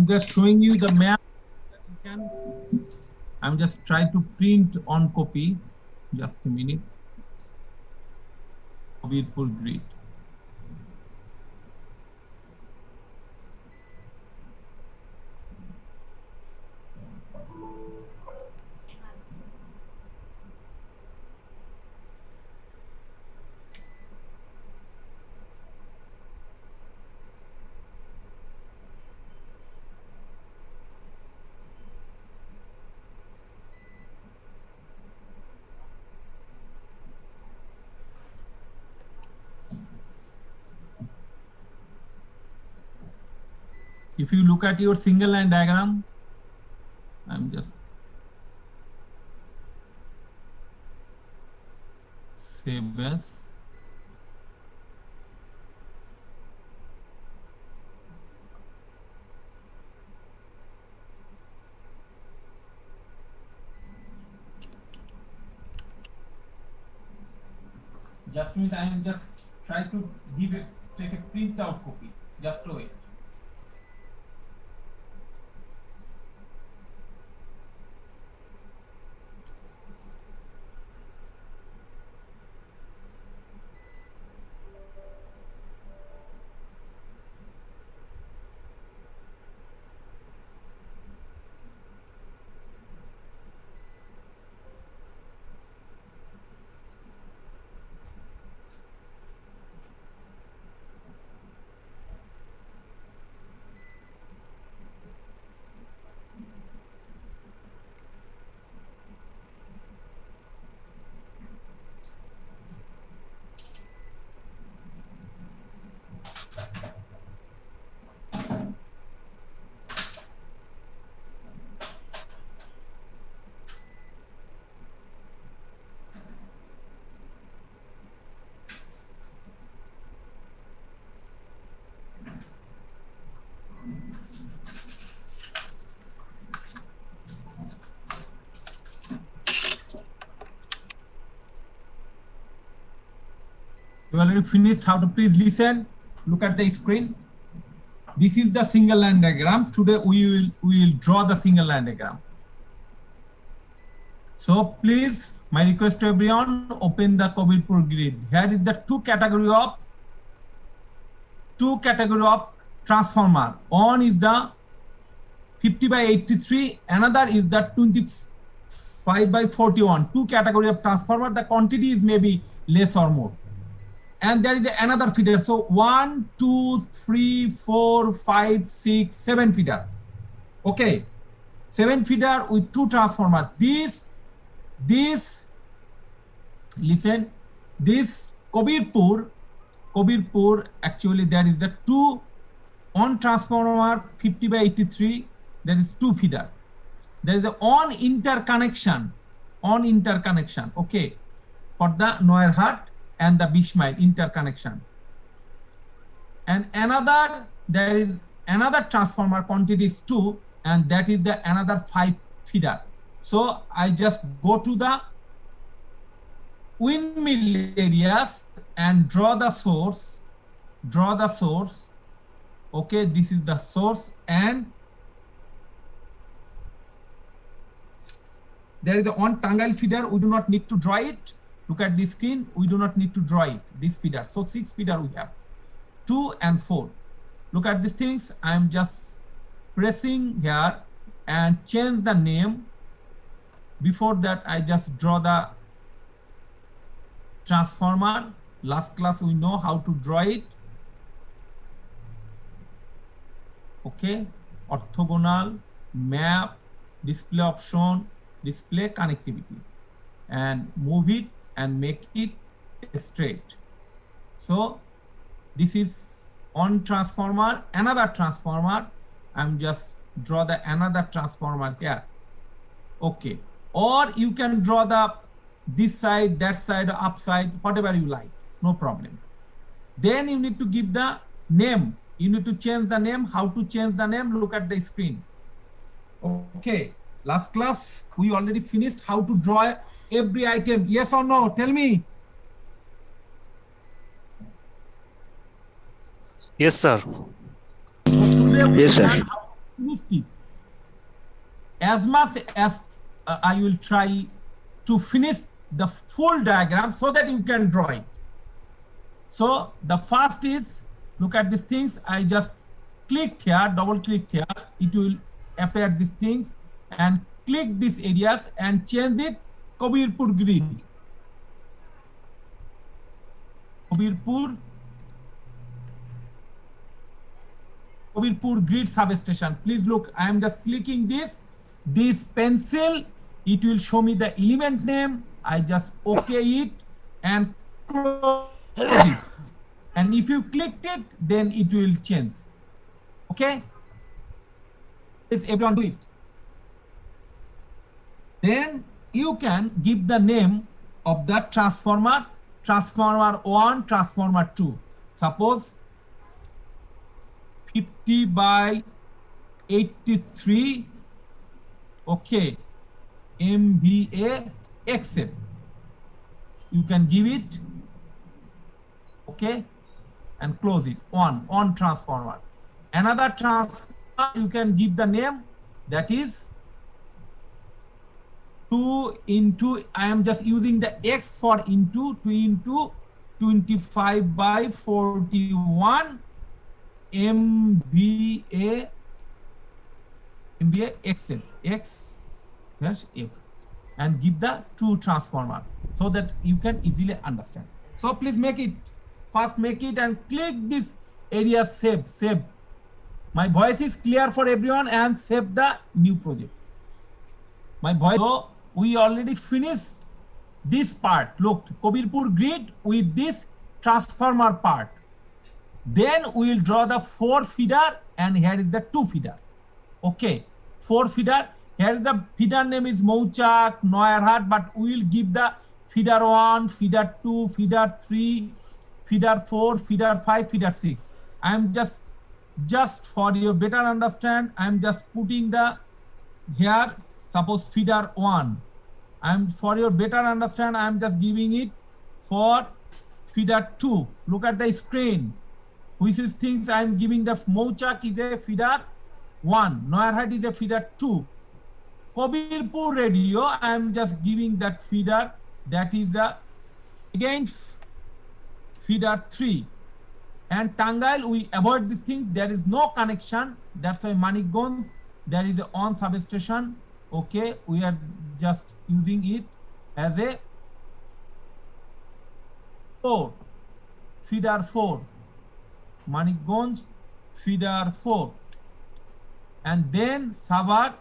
just showing you the map that you can. I'm just trying to print on copy. Just a minute. Kabirpur grid. If you look at your single line diagram, I'm just save as. Just means I am just trying to take a print out copy. Just wait. You already finished how to please listen. Look at the screen. This is the single line diagram. Today we will draw the single line diagram. So please, my request to everyone, open the Kabirpur grid. Here is the two category of transformer. One is the 50/83, another is the 25/41. Two category of transformer. The quantity is maybe less or more. And there is another feeder. So 1, 2, 3, 4, 5, 6, 7 feeder. Okay, 7 feeder with two transformers. Listen, this Kabirpur, actually there is the two on transformer 50/83. There is two feeder. There is a on interconnection. Okay, for the Neuerhardt and the Bismarck interconnection. And there is another transformer, quantity is 2, and that is the another 5 feeder. So I just go to the windmill areas and draw the source. Okay, this is the source, and there is a on Tangail feeder. We do not need to draw it. Look at the screen. We do not need to draw it, this feeder. So 6 feeder we have, 2 and 4. Look at these things. I'm just pressing here and change the name. Before that, I just draw the transformer. Last class we know how to draw it. Okay, orthogonal, map, display option, display connectivity, and move it and make it straight. So this is on transformer, another transformer. I'm just draw the another transformer here. Okay, or you can draw the this side, that side, upside, whatever you like, no problem. Then you need to give the name. You need to change the name. How to change the name? Look at the screen. Okay, last class we already finished how to draw every item. Yes or no? Tell me. Yes, sir. So today we Yes, sir. learn finished it. As much as I will try to finish the full diagram so that you can draw it. So the first is, look at these things. I just clicked here, double clicked here. It will appear these things, and click these areas and change it Kabirpur grid. Kabirpur grid substation. Please look, I am just clicking this pencil. It will show me the element name. I just OK it and close it. And if you clicked it, then it will change. Okay? Please everyone do it. Then you can give the name of the transformer 1, transformer 2. Suppose 50 by 83, okay, MVA XL. You can give it, okay, and close it. On transformer. Another transformer, you can give the name, that is 2 into, I am just using the X for into, 2 into 25 by 41 MVA XL, X dash F, and give the 2 transformer so that you can easily understand. So please make it, first make it and click this area save. My voice is clear for everyone, and save the new project. My voice, so we already finished this part. Look, Kabirpur grid with this transformer part. Then we will draw the 4 feeder, and here is the 2 feeder. Okay, 4 feeder. Here the feeder name is Mouchak, Noyerhat, but we will give the feeder 1, feeder 2, feeder 3, feeder 4, feeder 5, feeder 6. I am just for your better understand, I am just putting the here, suppose feeder 1. I am, for your better understand, I am just giving it for feeder 2. Look at the screen. Which is things I am giving the Mouchak is a feeder 1, Noyerhat is a feeder 2. Kabirpur radio, I am just giving that feeder, that is the again feeder 3. And Tangail, we avoid these things. There is no connection. That's why Manikganj, there is a on substation. Okay, we are just using it as a 4, feeder 4. Manikganj, feeder 4. And then Sabar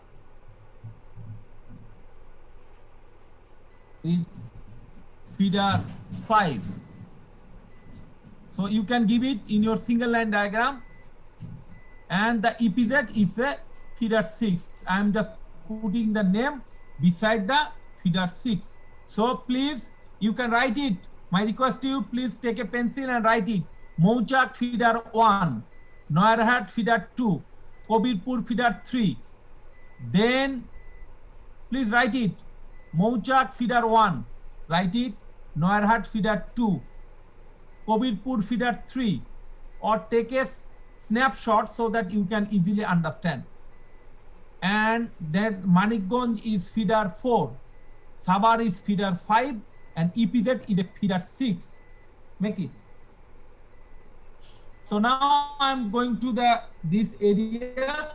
is feeder 5. So you can give it in your single line diagram. And the EPZ is a feeder 6. I am just putting the name beside the feeder 6. So please, you can write it. My request to you, please take a pencil and write it. Mouchak feeder 1, Noyerhat feeder 2, Kabirpur feeder 3. Then please write it. Mouchak feeder 1, write it. Noyerhat feeder 2, Kabirpur feeder 3, or take a snapshot so that you can easily understand. And then Manikganj is feeder 4, Sabar is feeder 5, and EPZ is a feeder 6. Make it. So now I'm going to this area.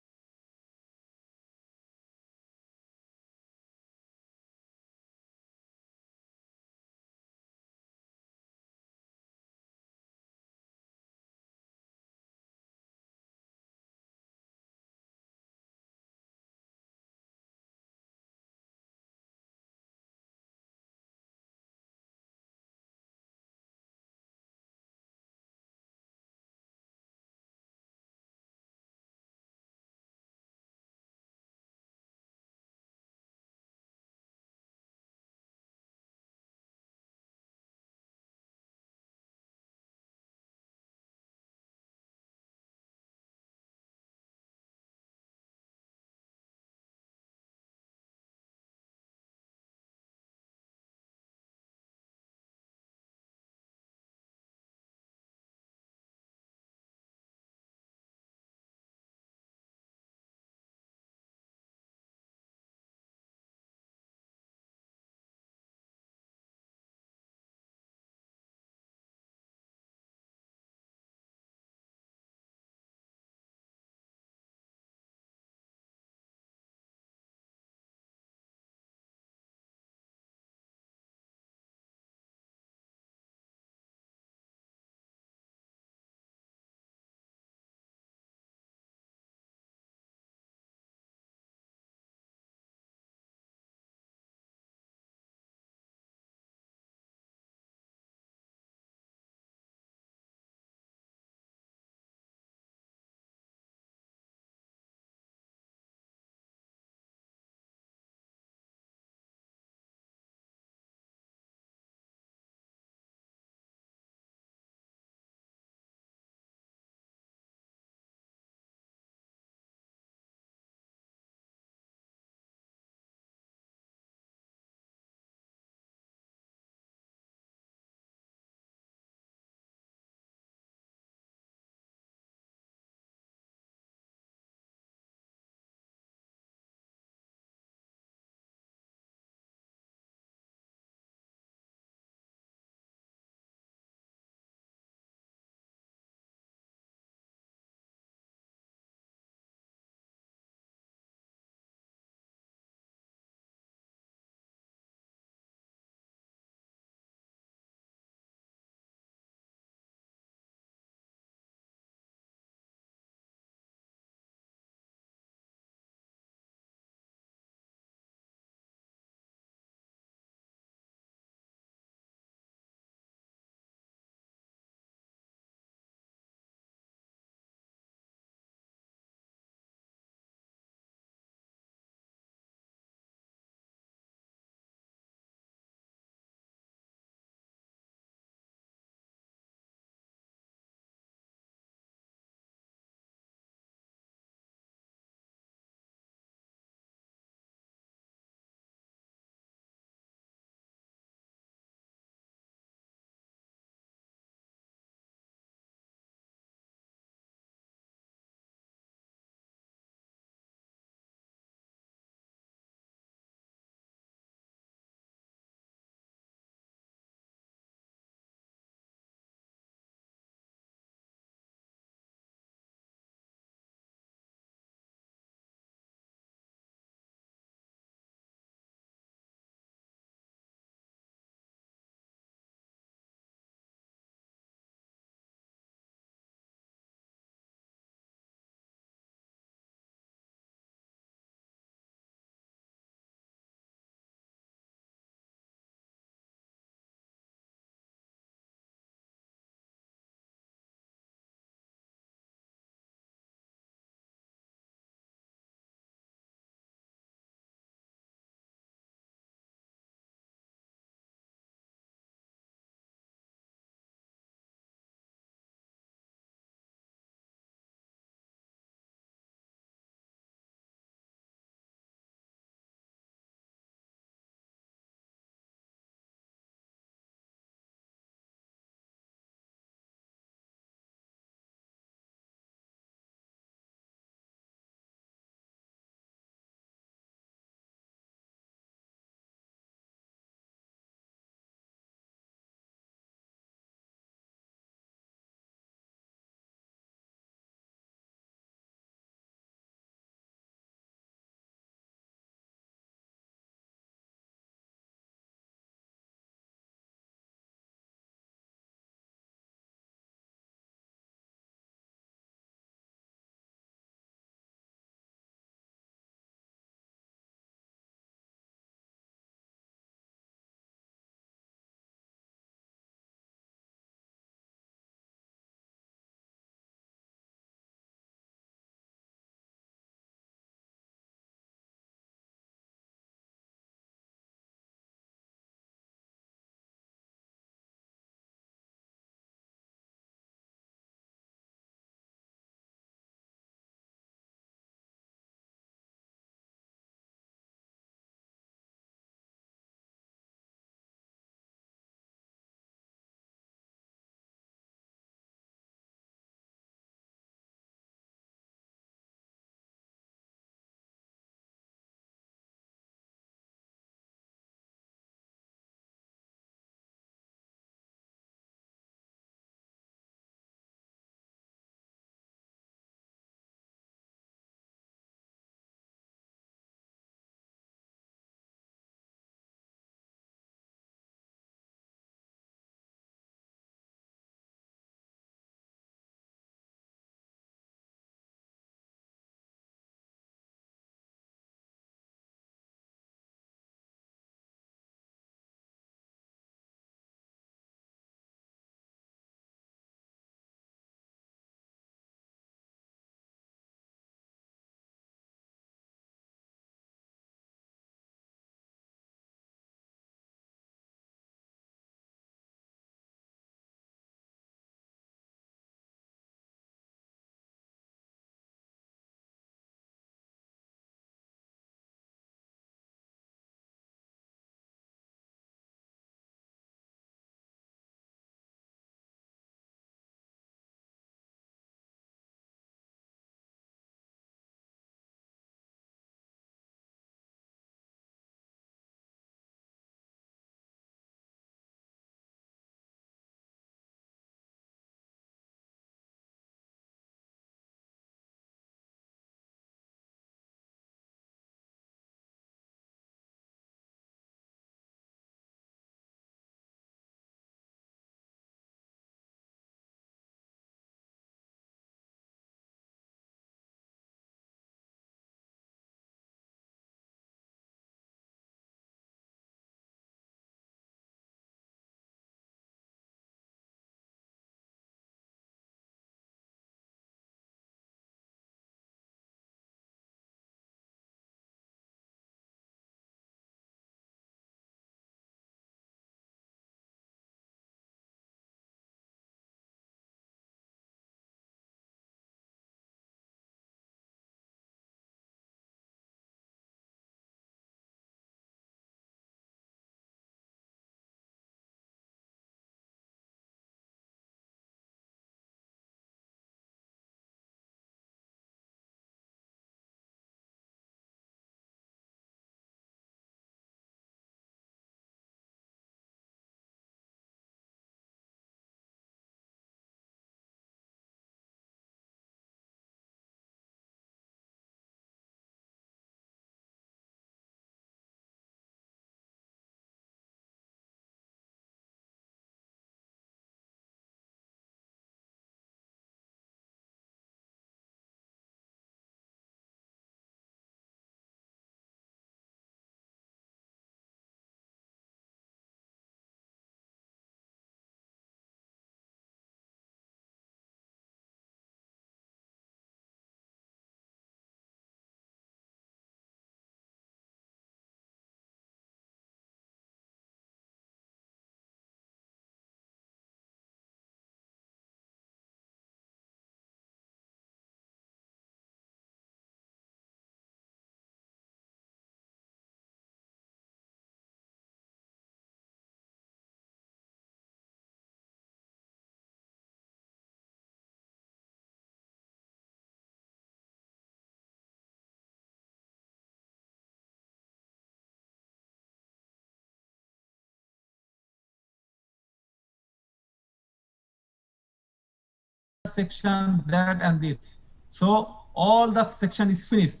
section, that and this. So all the section is finished.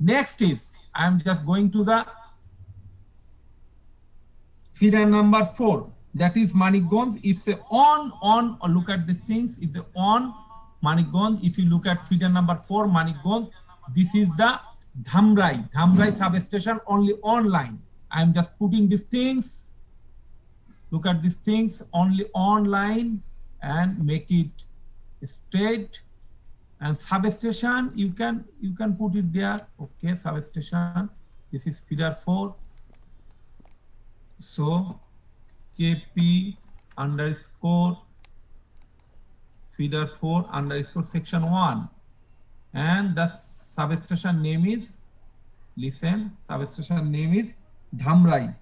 Next is, I am just going to the feeder number 4. That is Manikganj. It's a on, look at these things. It's a on Manikganj. If you look at feeder number 4, Manikganj, this is the Dhamrai substation, only online. I'm just putting these things. Look at these things, only online, and make it straight. And substation, you can put it there. Okay, substation. This is feeder 4. So KP underscore feeder 4 underscore section 1, and the substation name is, listen, substation name is Dhamrai.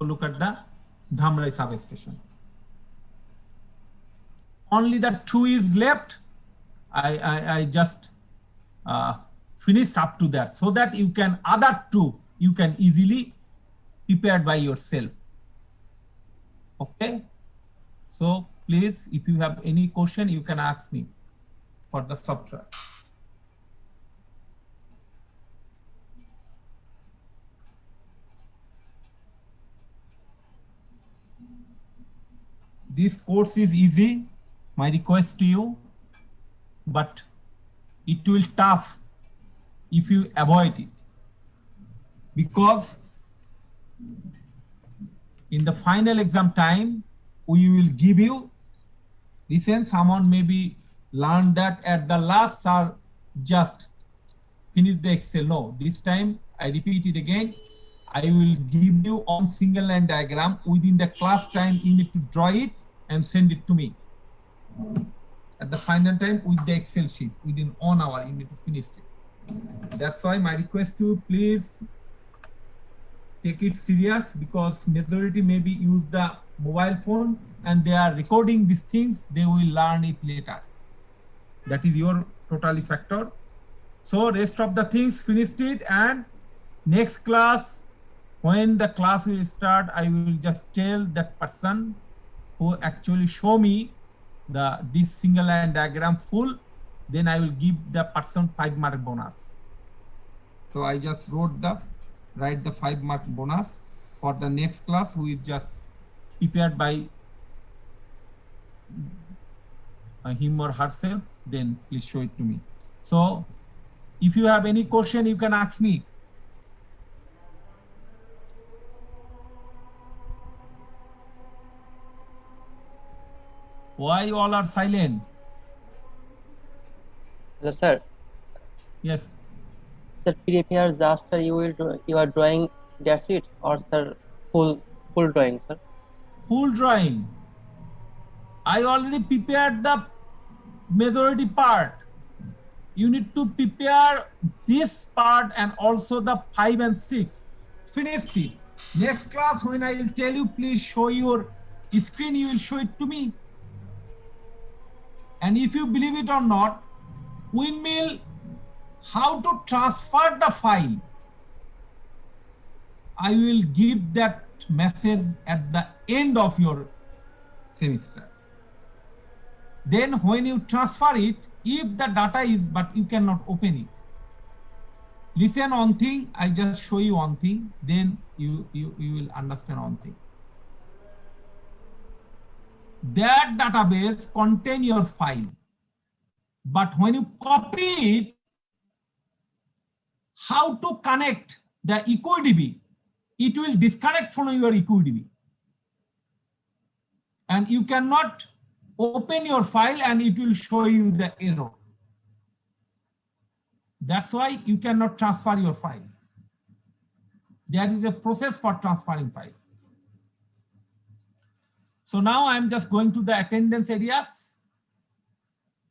Look at the Dhamrai substation. Only the 2 is left. I just finished up to that, so that you can, other 2 you can easily prepare by yourself. Okay, so please, if you have any question, you can ask me for the software. This course is easy, my request to you, but it will tough if you avoid it, because in the final exam time, we will give you, listen, someone maybe learned that at the last, sir, just finish the Excel. No, this time I repeat it again. I will give you on single line diagram. Within the class time, you need to draw it and send it to me. At the final time, with the Excel sheet, within 1 hour, you need to finish it. That's why my request to you, please take it serious, because majority maybe use the mobile phone and they are recording these things. They will learn it later. That is your totally factor. So rest of the things finished it, and next class, when the class will start, I will just tell that person who actually show me this single line diagram full, then I will give the person 5-mark bonus. So I just write the 5-mark bonus for the next class, who is just prepared by him or herself. Then please show it to me. So if you have any question, you can ask me. Why you all are silent? Hello, sir. Yes. Sir, here just you are drawing, that's it, or sir, full drawing, sir? Full drawing. I already prepared the majority part. You need to prepare this part and also the 5 and 6. Finished it. Next class, when I will tell you, please show your screen, you will show it to me. And if you believe it or not, windmill, how to transfer the file, I will give that message at the end of your semester. Then when you transfer it, if the data is, but you cannot open it. Listen one thing, I just show you one thing, then you will understand one thing. That database contain your file, but when you copy it, how to connect the EcoDB, it will disconnect from your EcoDB, and you cannot open your file and it will show you the error. That's why you cannot transfer your file. There is a process for transferring file. So now I'm just going to the attendance areas.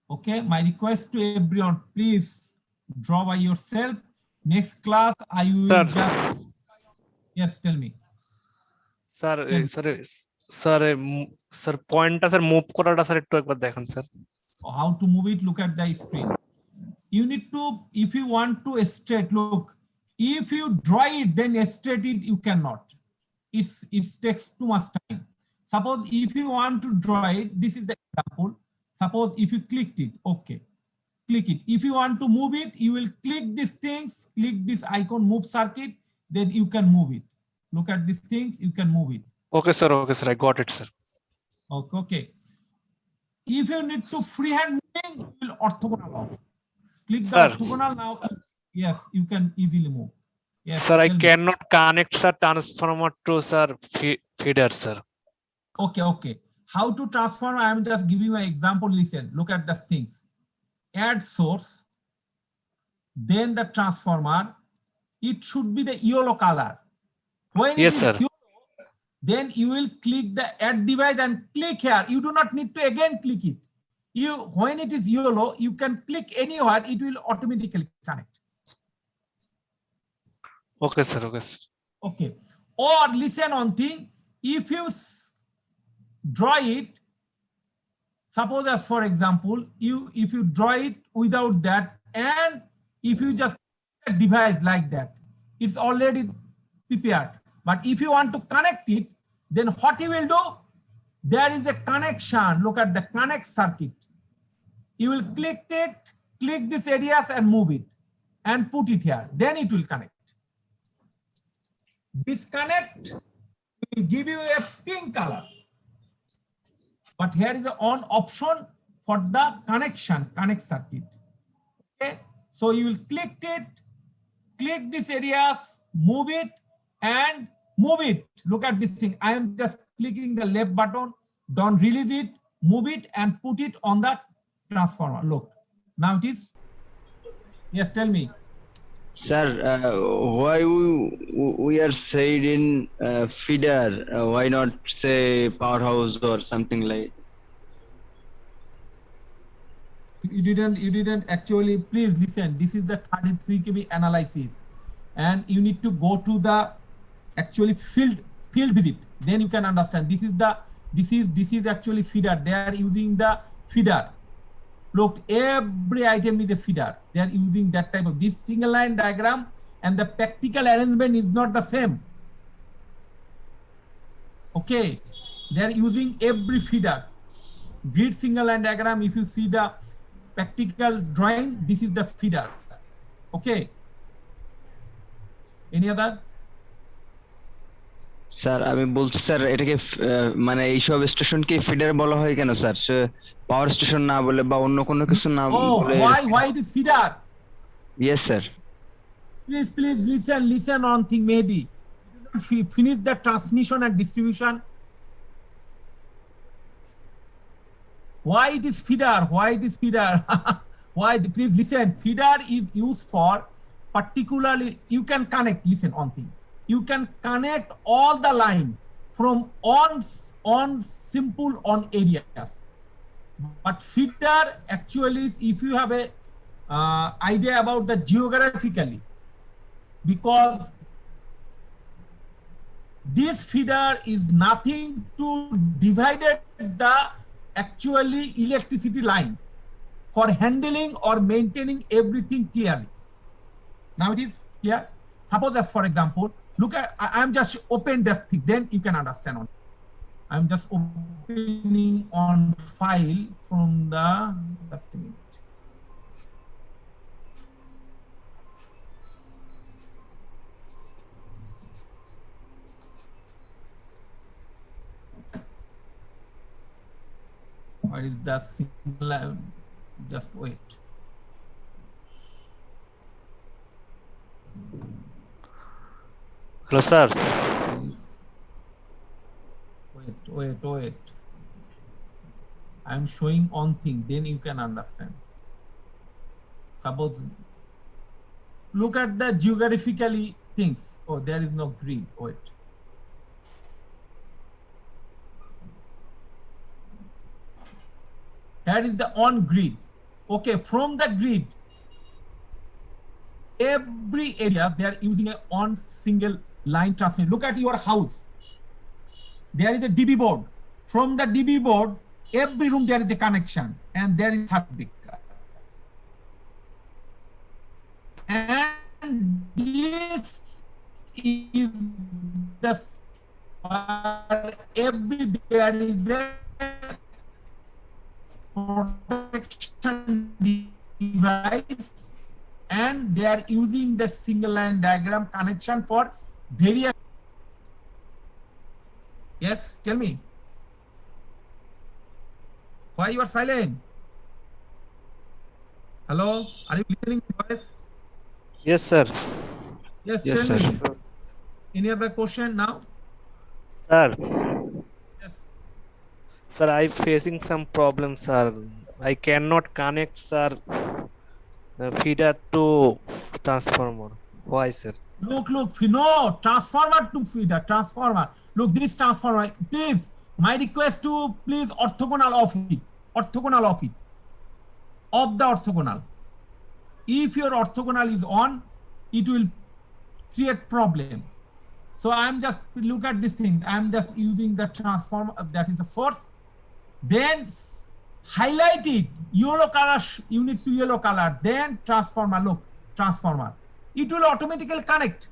Okay, my request to everyone, please draw by yourself. Next class, I will just, yes, tell me. Sir, sir sir পয়েন্টটা sir move করাটা sir একটু একবার দেখেন sir. How to move it? Look at the screen. You need to, if you want to straight, look, if you draw it, then straight it you cannot. It takes too much time. Suppose if you want to draw it, this is the example. Suppose if you clicked it, okay, click it. If you want to move it, you will click these things, click this icon, move circuit, then you can move it. Look at these things, you can move it. Okay sir I got it sir. Okay. If you need to freehand moving, you will orthogonal out. Click the Sir. orthogonal now. Yes, you can easily move. Yes. Sir, I tell me. cannot connect sir transformer to sir feeder sir. Okay. How to transform? I am just giving you an example. Listen, look at the things. Add source, then the transformer. It should be the yellow color. When Yes, it is sir. yellow, then you will click the add device and click here. You do not need to again click it. When it is yellow, you can click anywhere, it will automatically connect. Okay sir. Okay. Or listen on thing, if you draw it, suppose as for example, if you draw it without that, and if you just a device like that, it's already prepared. But if you want to connect it, then what you will do? There is a connection. Look at the connect circuit. You will click it, click these areas and move it and put it here. Then it will connect. Disconnect will give you a pink color. But here is an on option for the connect circuit. Okay. So you will click it, click these areas, move it and move it. Look at this thing. I am just clicking the left button. Don't release it, move it and put it on the transformer. Look, now it is. Yes, tell me. Sir, why we are said in feeder? Why not say powerhouse or something like? You didn't actually. Please listen. This is the 33 kV analysis, and you need to go to the actually field visit. Then you can understand. This is actually feeder. They are using the feeder. Look, every item is a feeder. They are using that type of this single line diagram, and the practical arrangement is not the same. Okay, they are using every feeder. Grid single line diagram. If you see the practical drawing, this is the feeder. Okay. Any other? Sir আমি বলছি sir এটাকে মানে এইসব স্টেশনকে feeder বলা হয় কেন sir? Power station না বলে বা অন্য কোনো কিছু না বলে? Why it is feeder? Yes sir. Please listen on thing, Mehdi. Finish the transmission and distribution. Why it is feeder? Why? Please listen. Feeder is used for particularly, you can connect, listen on thing. You can connect all the line from on simple on areas. But feeder actually is if you have a idea about the geographically, because this feeder is nothing to divided the actually electricity line for handling or maintaining everything clearly. Now it is clear. Suppose as for example, look at, I'm just open that thing, then you can understand. I'm just opening on file from the, just a minute. What is the single? Just wait. Hello sir. Wait. I'm showing on thing, then you can understand. Suppose, look at the geographically things. Oh, there is no grid. Wait. Here is the on grid. Okay, from the grid, every area they are using a on single line transmission. Look at your house. there is a DB board. From the DB board, every room there is a connection, and there is circuit breaker. And this is the every there is a protection device, and they are using the single line diagram connection for various. Yes, tell me. Why you are silent? Hello, are you listening to voice? Yes, sir. Yes, Yes, tell sir. me. Any other question now? Sir, Yes. sir, I facing some problems, sir. I cannot connect, sir, feeder to transformer. Why, sir? Look, no, transformer to feeder, transformer. Look, this transformer, please, my request to please orthogonal off it, orthogonal off it, off the orthogonal. If your orthogonal is on, it will create problem. So I'm just, look at this thing, I'm just using the transformer, that is a source. Then highlight it, yellow color, unit to yellow color, then transformer, look, transformer. It will automatically connect.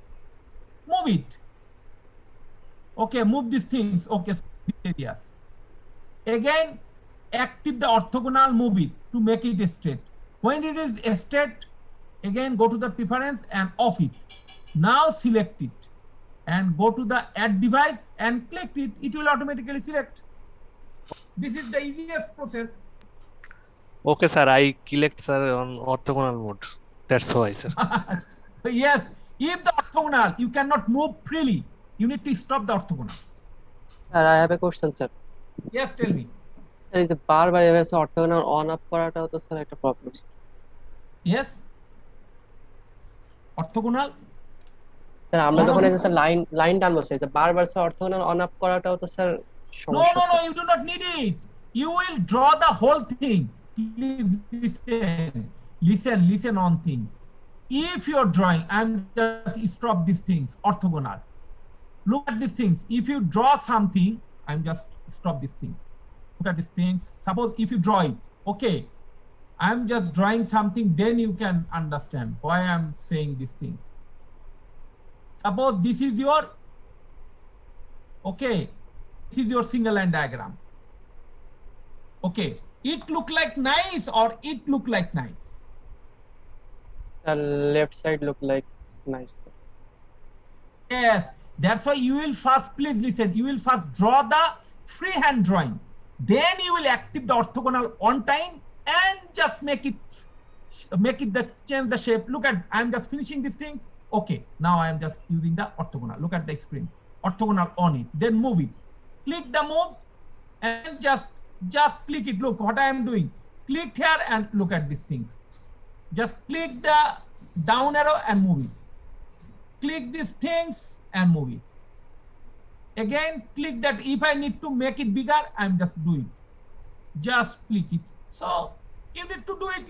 Move it. Okay, move these things. Okay, these areas. Again, active the orthogonal, move it to make it straight. When it is straight, again go to the preference and off it. Now select it and go to the add device and click it. It will automatically select. This is the easiest process. Okay, sir. I clicked, sir, on orthogonal mode. That's why, sir. So yes, if the orthogonal, you cannot move freely. You need to stop the orthogonal. Sir, I have a question, sir. Yes, tell me. Sir এই যে বারবার এভাবে orthogonal on of করাটাও তো sir একটা problem. Yes. Orthogonal. Sir আমরা On যখন off- এই যে স্যার লাইন টানবো স্যার যে বারবার স্যার অর্থোগোনাল অন অফ করাটাও তো স্যার No, সমস্যা। no, you do not need it. You will draw the whole thing. Please listen on thing. If you're drawing, I'm just stop these things, orthogonal. Look at these things. If you draw something, I'm just stop these things. Look at these things. Suppose if you draw it, okay. I'm just drawing something, then you can understand why I'm saying these things. Suppose this is your, okay, this is your single line diagram. Okay, it look like nice or it look like nice? Sir left side look like nice. Yes, that's why you will first, please listen, you will first draw the freehand drawing. Then you will active the orthogonal on time and just make it change the shape. Look at, I'm just finishing these things. Okay, now I am just using the orthogonal. Look at the screen. Orthogonal on it, then move it. Click the move and just click it. Look what I am doing. Click here and look at these things. Just click the down arrow and move it. Click these things and move it. Again, click that. If I need to make it bigger, I'm just doing. Just click it. So you need to do it.